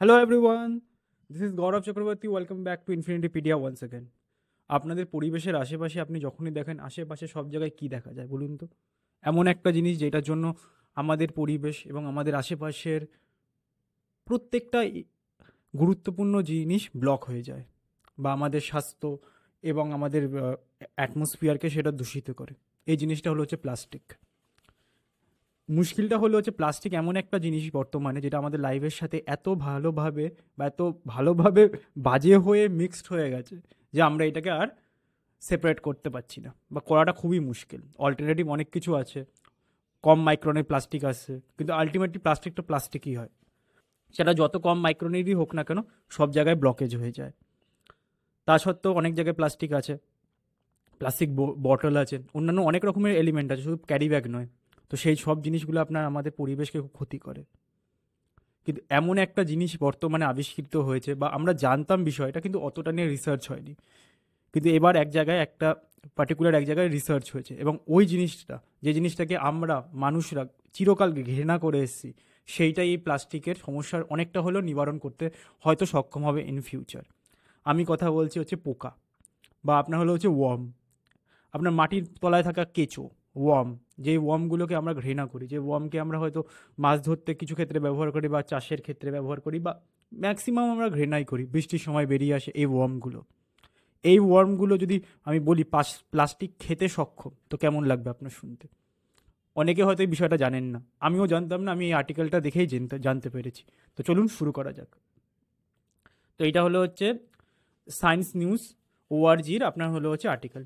Hello everyone, this is Gaurav Chakraborty. Welcome back to Infinitipedia once again. আপনাদের পরিবেশের আশেপাশে আপনি যখনই দেখেন, আশেপাশে সব জায়গায় কী দেখা যায় বলুন তো? এমন একটা জিনিস যেটার জন্য আমাদের পরিবেশ এবং আমাদের আশেপাশের প্রত্যেকটা গুরুত্বপূর্ণ জিনিস ব্লক হয়ে যায়, বা আমাদের স্বাস্থ্য এবং আমাদের অ্যাটমসফিয়ারকে সেটা দূষিত করে। এই জিনিসটা হচ্ছে প্লাস্টিক। মুশকিলটা হচ্ছে প্লাস্টিক এমন একটা জিনিস বর্তমানে যেটা আমাদের লাইফের সাথে এত ভালোভাবে বা এত ভালোভাবে বাজে হয়ে মিক্সড হয়ে গেছে যে আমরা এটাকে আর সেপারেট করতে পারছি না, বা করাটা খুবই মুশকিল। অল্টারনেটিভ অনেক কিছু আছে, কম মাইক্রনের প্লাস্টিক আছে, কিন্তু আলটিমেটলি প্লাস্টিক তো প্লাস্টিকই হয়। সেটা যত কম মাইক্রনেরই হোক না কেন, সব জায়গায় ব্লকেজ হয়ে যায়। তা সত্ত্বেও অনেক জায়গায় প্লাস্টিক আছে, প্লাস্টিক বটল আছে, অন্যান্য অনেক রকমের এলিমেন্ট আছে, শুধু ক্যারি ব্যাগ নয়। তো সেই সব জিনিসগুলো আপনার আমাদের পরিবেশকে খুব ক্ষতি করে। কিন্তু এমন একটা জিনিস বর্তমানে আবিষ্কৃত হয়েছে, বা আমরা জানতাম বিষয়টা, কিন্তু অতটা নিয়ে রিসার্চ হয়নি। কিন্তু এবার এক জায়গায় একটা পার্টিকুলার এক জায়গায় রিসার্চ হয়েছে, এবং ওই জিনিসটা, যে জিনিসটাকে আমরা মানুষরা চিরকাল ঘৃণা করে এসেছি, সেইটাই এই প্লাস্টিকের সমস্যার অনেকটা হলেও নিবারণ করতে হয়তো সক্ষম হবে ইন ফিউচার। আমি কথা বলছি হচ্ছে পোকা, বা আপনার হচ্ছে ওয়ার্ম। আপনার মাটির তলায় থাকা কেঁচো, ওয়ার্ম, যে ওয়ার্মগুলোকে আমরা ঘৃণা করি, যে ওয়ার্মকে আমরা হয়তো মাছ ধরতে কিছু ক্ষেত্রে ব্যবহার করি, বা চাষের ক্ষেত্রে ব্যবহার করি, বা ম্যাক্সিমাম আমরা ঘৃণাই করি। বৃষ্টির সময় বেরিয়ে আসে এই ওয়ার্মগুলো। এই ওয়ার্মগুলো যদি আমি বলি প্লাস্টিক খেতে সক্ষম, তো কেমন লাগবে আপনার শুনতে? অনেকে হয়তো এই বিষয়টা জানেন না, আমিও জানতাম না, আমি এই আর্টিকেলটা দেখেই জানতে পেরেছি। তো চলুন শুরু করা যাক। তো এইটা হচ্ছে সায়েন্স নিউজ ওআরজির আপনার হচ্ছে আর্টিকেল।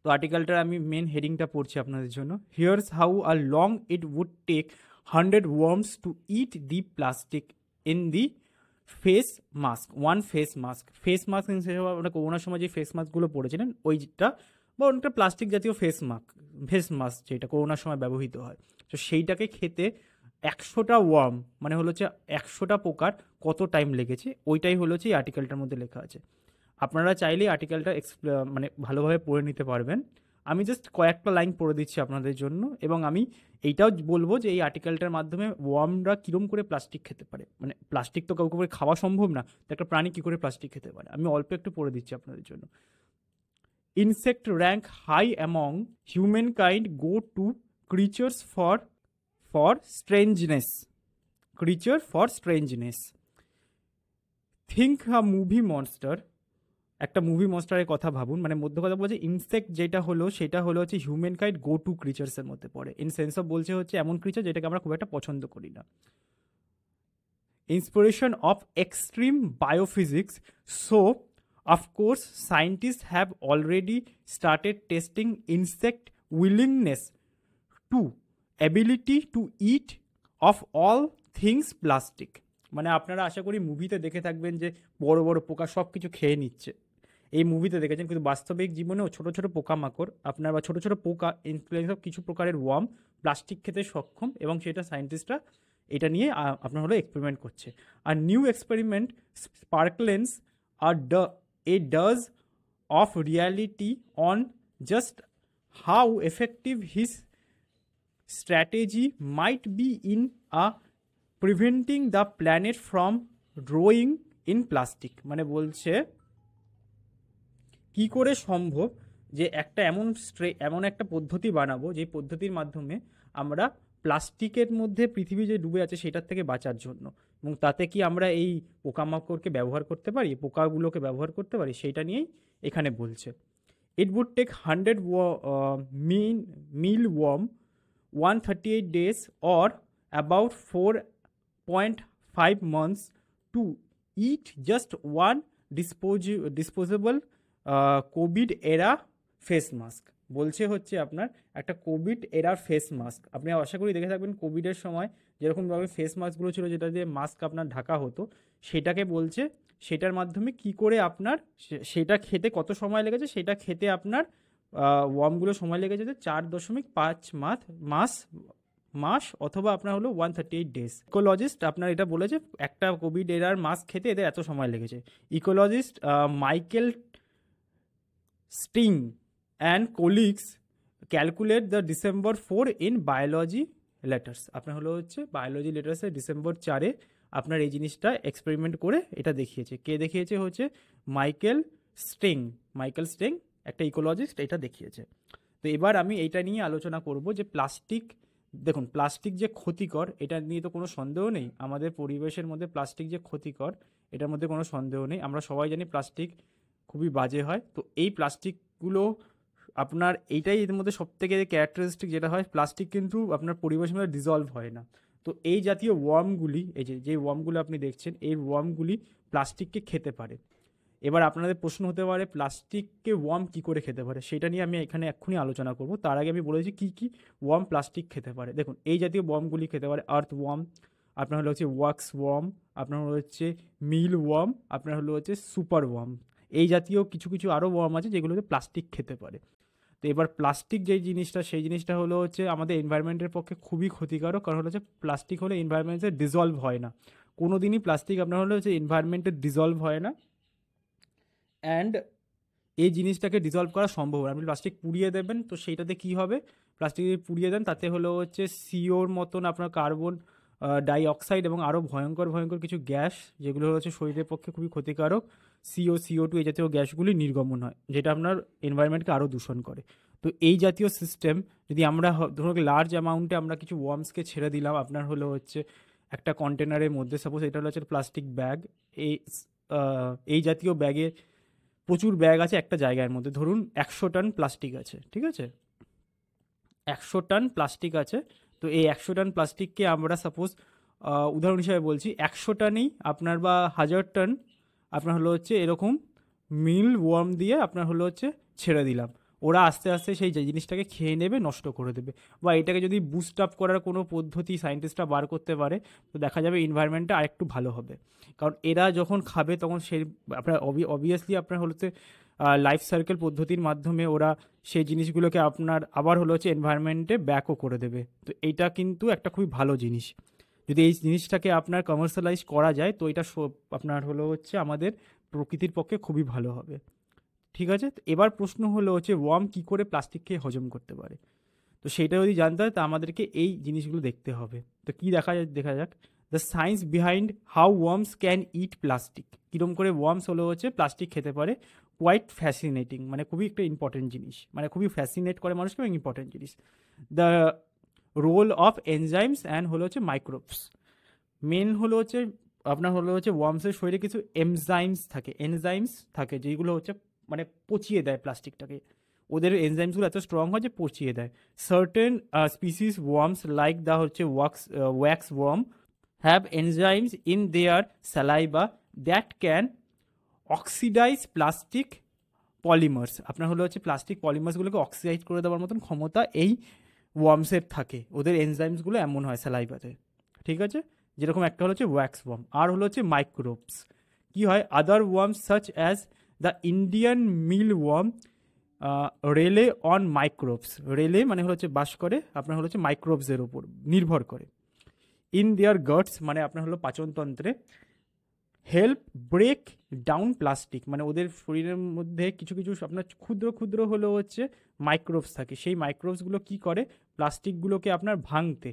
তো আর্টিকেলটার আমি মেন হেডিংটা পড়ছি আপনাদের জন্য। হিয়ার্স হাউ আর long it would take 100 worms to eat the plastic in the face mask, one face mask. Face mask হিসেবে আমরা করোনার সময় যে ফেস মাস্কগুলো পড়েছিলেন ওইটা, বা অনেকটা প্লাস্টিক জাতীয় ফেস মাস্ক যেটা করোনার সময় ব্যবহৃত হয়। তো সেইটাকে খেতে 100টা ওয়ার্ম, মানে হচ্ছে 100টা পোকার কত টাইম লেগেছে, ওইটাই হচ্ছে এই আর্টিকেলটার মধ্যে লেখা আছে। আপনারা চাইলেই আর্টিকেলটা মানে ভালোভাবে পড়ে নিতে পারবেন। আমি জাস্ট কয়েকটা লাইন পড়ে দিচ্ছি আপনাদের জন্য, এবং আমি এইটাও বলবো যে এই আর্টিকেলটার মাধ্যমে ওয়ার্মরা কীরকম করে প্লাস্টিক খেতে পারে। মানে প্লাস্টিক তো কাউকে করে খাওয়া সম্ভব না, তো একটা প্রাণী কী করে প্লাস্টিক খেতে পারে, আমি অল্প একটু পড়ে দিচ্ছি আপনাদের জন্য। Insect rank high among human kind go to creatures for strangeness think a movie monster. একটা মুভি মনস্টারের কথা ভাবুন, মানে মধ্য কথা বলছে ইনসেক্ট যেটা সেটা হচ্ছে হিউম্যান কাইন্ড গো টু ক্রিচার্সের মধ্যে পড়ে। ইন সেন্স অফ বলছে হচ্ছে এমন ক্রিচার যেটাকে আমরা খুব একটা পছন্দ করি না। Inspiration of extreme biophysics, so of course scientist have already started testing insect willingness to ability to eat of all things plastic. মানে আপনারা আশা করি মুভিতে দেখে থাকবেন যে বড় বড় পোকা সব কিছু খেয়ে নিচ্ছে, এই মুভিতে দেখেছেন, কিন্তু বাস্তবিক জীবনেও ছোটো ছোটো পোকামাকড় আপনার, বা ছোটো ছোটো পোকা ইনফ্লুয়েন্স অফ কিছু প্রকারের ওয়ার্ম প্লাস্টিক খেতে সক্ষম, এবং সেটা সায়েন্টিস্টরা এটা নিয়ে আপনার এক্সপেরিমেন্ট করছে। আর নিউ এক্সপেরিমেন্ট স্পার্কলেন্স আর a dose of reality on just how effective his strategy might be in preventing the planet from growing in plastic। মানে বলছে কি করে সম্ভব যে একটা এমন একটা পদ্ধতি বানাবো, যে পদ্ধতির মাধ্যমে আমরা প্লাস্টিকের মধ্যে পৃথিবী যে ডুবে আছে সেটার থেকে বাঁচার জন্য, এবং তাতে কি আমরা এই পোকামাকড়কে ব্যবহার করতে পারি, পোকাগুলোকে ব্যবহার করতে পারি, সেইটা নিয়েই এখানে বলছে। ইট would take 100 mealworm 138 days or about 4.5 months to eat just one disposable Covid এরা ফেস মাস্ক। বলছে হচ্ছে আপনার একটা কোভিড এরা ফেস মাস্ক, আপনি আশা করি দেখে থাকবেন কোভিডের সময় যেরকমভাবে ফেস মাস্কগুলো ছিল, যেটা দিয়ে মাস্ক আপনার ঢাকা হতো, সেটাকে বলছে সেটার মাধ্যমে কি করে আপনার সেটা খেতে কত সময় লেগেছে, সেটা খেতে আপনার ওয়ার্মগুলো সময় লেগেছে 4.5 মাস অথবা আপনার 138 ডেজ। ইকোলজিস্ট আপনার এটা বলেছে একটা কোভিড এরার মাস্ক খেতে এদের এত সময় লেগেছে। Ecologist Michael Sting and colleagues calculate the December 4 in Biology Letters. আপনার হচ্ছে বায়োলজি লেটার্সে December 4 এ আপনার এই জিনিসটা এক্সপেরিমেন্ট করে এটা দেখিয়েছে। কে দেখিয়েছে? হচ্ছে মাইকেল স্টেং। মাইকেল স্টেং একটা ইকোলজিস্ট, এটা দেখিয়েছে। তো এবার আমি এইটা নিয়ে আলোচনা করব যে প্লাস্টিক, দেখুন প্লাস্টিক যে ক্ষতিকর এটা নিয়ে তো কোনো সন্দেহ নেই। আমাদের পরিবেশের মধ্যে প্লাস্টিক যে ক্ষতিকর এটার মধ্যে কোনো সন্দেহ নেই। আমরা সবাই জানি প্লাস্টিক খুবই বাজে হয়। তো এই প্লাস্টিকগুলো আপনার এইটাই এর মধ্যে সবথেকে ক্যারেক্টারিস্টিক যেটা হয়, প্লাস্টিক কিন্তু আপনার পরিবেশের মধ্যে ডিজলভ হয় না। তো এই জাতীয় ওয়ার্মগুলি, এই যে ওয়ার্মগুলো আপনি দেখছেন, এই ওয়ার্মগুলি প্লাস্টিককে খেতে পারে। এবার আপনাদের প্রশ্ন হতে পারে প্লাস্টিককে ওয়ার্ম কী করে খেতে পারে, সেটা নিয়ে আমি এখানে এক্ষুনি আলোচনা করব। তার আগে আমি বলেছি কী কী ওয়ার্ম প্লাস্টিক খেতে পারে। দেখুন এই জাতীয় ওয়ার্মগুলি খেতে পারে আর্থ ওয়ার্ম, আপনার হলো হচ্ছে ওয়াক্স ওয়ার্ম, আপনার হলো হচ্ছে মিল ওয়ার্ম, আপনার হলো হচ্ছে সুপার ওয়ার্ম। এই জাতীয় কিছু কিছু আরও ওয়ার্ম আছে যেগুলোতে প্লাস্টিক খেতে পারে। তো এবার প্লাস্টিক যেই জিনিসটা, সেই জিনিসটা হলো হচ্ছে আমাদের এনভায়রনমেন্টের পক্ষে খুবই ক্ষতিকারক। কারণ হলো হচ্ছে প্লাস্টিক হলে এনভায়রনমেন্টে ডিজলভ হয় না। কোনো দিনই প্লাস্টিক আপনার হলো হচ্ছে এনভায়রনমেন্টে ডিজলভ হয় না। অ্যান্ড এই জিনিসটাকে ডিজলভ করা সম্ভব হয়। আপনি প্লাস্টিক পুড়িয়ে দেবেন, তো সেইটাতে কী হবে? প্লাস্টিক যদি পুড়িয়ে দেন তাতে হলো হচ্ছে সিওর মতন আপনার কার্বন ডাই অক্সাইড এবং আরও ভয়ঙ্কর ভয়ঙ্কর কিছু গ্যাস, যেগুলো হচ্ছে শরীরের পক্ষে খুবই ক্ষতিকারক, CO2 এই জাতীয় গ্যাসগুলি নির্গমন হয়, যেটা আপনার এনভায়রনমেন্টকে আরও দূষণ করে। তো এই জাতীয় সিস্টেম যদি আমরা ধরুন লার্জ অ্যামাউন্টে আমরা কিছু ওয়ার্মসকে ছেড়ে দিলাম আপনার হলো হচ্ছে একটা কন্টেনারের মধ্যে, সাপোজ এটা হলো হচ্ছে প্লাস্টিক ব্যাগ, এই এই জাতীয় ব্যাগে প্রচুর ব্যাগ আছে একটা জায়গার মধ্যে, ধরুন 100 টন প্লাস্টিক আছে, ঠিক আছে? 100 টন প্লাস্টিক আছে। তো এই 100 টন প্লাস্টিককে আমরা সাপোজ উদাহরণ হিসাবে বলছি 100 টনই আপনার বা 1000 টন আপনার হলো হচ্ছে এরকম মিল ওয়ার্ম দিয়ে আপনার হলো হচ্ছে ছেড়ে দিলাম। ওরা আস্তে আস্তে সেই জিনিসটাকে খেয়ে নেবে, নষ্ট করে দেবে। বা এটাকে যদি বুস্ট আপ করার কোনো পদ্ধতি সায়েন্টিস্টরা বার করতে পারে, তো দেখা যাবে এনভায়রনমেন্টটা আরেকটু ভালো হবে। কারণ এরা যখন খাবে তখন সেই আপনার অবভিয়াসলি আপনার হচ্ছে লাইফ সার্কেল পদ্ধতির মাধ্যমে ওরা সেই জিনিসগুলোকে আপনার আবার হলো হচ্ছে এনভায়রনমেন্টে ব্যাকও করে দেবে। তো এইটা কিন্তু একটা খুবই ভালো জিনিস। যদি এই জিনিসটাকে আপনার কমার্শিয়ালাইজ করা যায় তো এটা আপনার হলো হচ্ছে আমাদের প্রকৃতির পক্ষে খুবই ভালো হবে। ঠিক আছে? তো এবার প্রশ্ন হলো হচ্ছে ওয়ার্ম কী করে প্লাস্টিককে হজম করতে পারে। তো সেইটা যদি জানতে হয় তা আমাদেরকে এই জিনিসগুলো দেখতে হবে। তো কী দেখা যাক the science behind how worms can it plastic. কীরকম করে ওয়ার্মস হলো হচ্ছে প্লাস্টিক খেতে পারে। কোয়াইট ফ্যাসিনেটিং, মানে খুবই একটা ইম্পর্টেন্ট জিনিস, মানে খুবই ফ্যাসিনেট করে মানুষকে এবং ইম্পর্টেন্ট জিনিস। The role of enzymes and হলো হচ্ছে মাইক্রোবস। মেন হলো হচ্ছে আপনার হলো হচ্ছে ওয়ার্মসের শরীরে কিছু এনজাইমস থাকে যেগুলো হচ্ছে মানে পচিয়ে দেয় প্লাস্টিকটাকে। ওদের এনজাইমসগুলো এত স্ট্রং হয় যে পচিয়ে দেয়। Certain species worms like the হচ্ছে wax worm have enzymes in their saliva that can oxidise plastic polymers. আপনার হলো হচ্ছে প্লাস্টিক পলিমার্সগুলোকে অক্সিডাইজ করে দেওয়ার মতন ক্ষমতা এই ওয়ার্মসের থাকে। ওদের এনজাইমসগুলো এমন হয় স্যালাইভাতে, ঠিক আছে? যেরকম একটা হলো হচ্ছে ওয়্যাক্স ওয়ার্ম, আর হলো হচ্ছে মাইক্রোবস। কি হয়? Other worms such as the Indian mealworm rely on microbes. Rely মানে হচ্ছে বাস করে আপনার হলো হচ্ছে মাইক্রোবসের ওপর নির্ভর করে। ইন দেয়ার গাটস মানে আপনার হলো পাচনতন্ত্রে। হেল্প ব্রেক ডাউন প্লাস্টিক, মানে ওদের শরীরের মধ্যে কিছু কিছু আপনার ক্ষুদ্র ক্ষুদ্র হলো হচ্ছে মাইক্রোবস থাকে। সেই মাইক্রোবসগুলো কি করে? প্লাস্টিকগুলোকে আপনার ভাঙতে,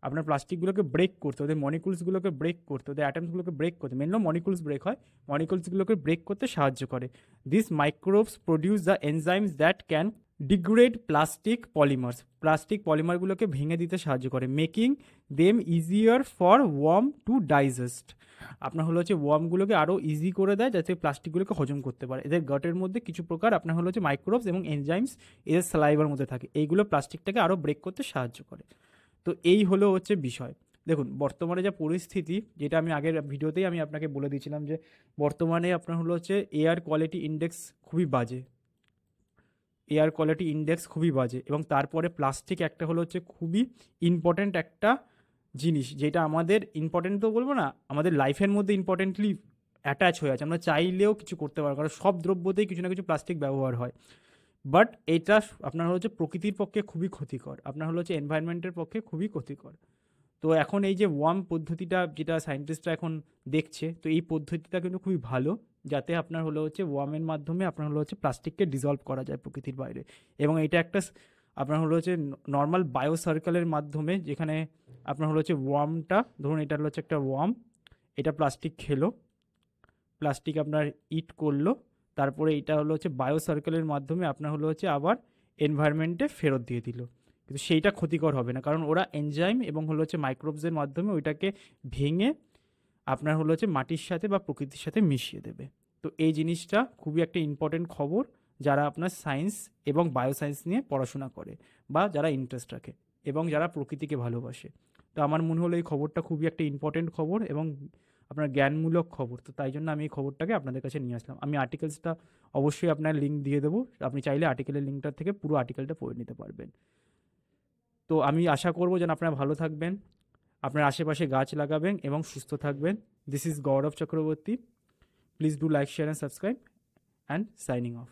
আপনার প্লাস্টিকগুলোকে ব্রেক করতে, ওদের মলিকুলসগুলোকে ব্রেক করতে, ওদের অ্যাটমসগুলোকে ব্রেক করতে, মেনলি মলিকুলস ব্রেক হয়, মলিকুলসগুলোকে ব্রেক করতে সাহায্য করে। This microbes produce the enzymes that can degrade plastic polymers. Plastic পলিমারগুলোকে ভেঙে দিতে সাহায্য করে, making them easier for worm to digest. আপনার হলো হচ্ছে ওয়ার্মগুলোকে আরও ইজি করে দেয় যাতে প্লাস্টিকগুলোকে হজম করতে পারে। এদের গটের মধ্যে কিছু প্রকার আপনার হলো হচ্ছে মাইক্রোবস এবং এনজাইমস এদের স্যালাইভার মধ্যে থাকে, এইগুলো প্লাস্টিকটাকে আরও ব্রেক করতে সাহায্য করে। তো এই হলো হচ্ছে বিষয়। দেখুন বর্তমানে যা পরিস্থিতি, যেটা আমি আগের ভিডিওতেই আমি আপনাকে বলে দিয়েছিলাম যে বর্তমানে আপনার হলো হচ্ছে এয়ার কোয়ালিটি ইন্ডেক্স খুবই বাজে, এয়ার কোয়ালিটি ইন্ডেক্স খুবই বাজে। এবং তারপরে প্লাস্টিক একটা হলো হচ্ছে খুবই ইম্পর্ট্যান্ট একটা জিনিস, যেটা আমাদের ইম্পর্ট্যান্ট তো বলবো না, আমাদের লাইফের মধ্যে ইম্পর্টেন্টলি অ্যাটাচ হয়ে আছে। আমরা চাইলেও কিছু করতে পারবো, কারণ সব দ্রব্যতেই কিছু না কিছু প্লাস্টিক ব্যবহার হয়। বাট এটা আপনার হচ্ছে প্রকৃতির পক্ষে খুবই ক্ষতিকর, আপনার হলো হচ্ছে এনভায়রনমেন্টের পক্ষে খুবই ক্ষতিকর। তো এখন এই যে ওয়ার্ম পদ্ধতিটা যেটা সায়েন্টিস্টরা এখন দেখছে, তো এই পদ্ধতিটা কিন্তু খুবই ভালো, যাতে আপনার হলো হচ্ছে ওয়ার্মের মাধ্যমে আপনার হলো হচ্ছে প্লাস্টিককে ডিজলভ করা যায় প্রকৃতির বাইরে। এবং এটা একটা আপনার হলো হচ্ছে নর্মাল বায়ো সার্কেলের মাধ্যমে, যেখানে আপনার হলো হচ্ছে ওয়ার্মটা, ধরুন এটা হলো হচ্ছে একটা ওয়ার্ম, এটা প্লাস্টিক খেলো, প্লাস্টিক আপনার ইট করলো, তারপরে এটা হলো হচ্ছে বায়ো সার্কেলের মাধ্যমে আপনার হলো হচ্ছে আবার এনভায়রনমেন্টে ফেরত দিয়ে দিল। কিন্তু সেইটা ক্ষতিকর হবে না, কারণ ওরা এনজাইম এবং হলো হচ্ছে মাইক্রোবসের মাধ্যমে ওইটাকে ভেঙে আপনার হলো হচ্ছে মাটির সাথে বা প্রকৃতির সাথে মিশিয়ে দেবে। তো এই জিনিসটা খুবই একটা ইম্পর্টেন্ট খবর যারা আপনার সায়েন্স এবং বায়োসায়েন্স নিয়ে পড়াশোনা করে বা যারা ইন্টারেস্ট রাখে এবং যারা প্রকৃতিকে ভালোবাসে। তো আমার মনে হলো এই খবরটা খুবই একটা ইম্পর্টেন্ট খবর এবং আপনার জ্ঞানমূলক খবর। তো তাই জন্য আমি এই খবরটাকে আপনাদের কাছে নিয়ে আসলাম। আমি আর্টিকেলসটা অবশ্যই আপনার লিঙ্ক দিয়ে দেবো, আপনি চাইলে আর্টিকেলের লিঙ্কটা থেকে পুরো আর্টিকেলটা পড়ে নিতে পারবেন। তো আমি আশা করবো যেন আপনারা ভালো থাকবেন, আপনার আশেপাশে গাছ লাগাবেন এবং সুস্থ থাকবেন। This is Gaurav Chakraborty. Please do like, share and subscribe, and signing of.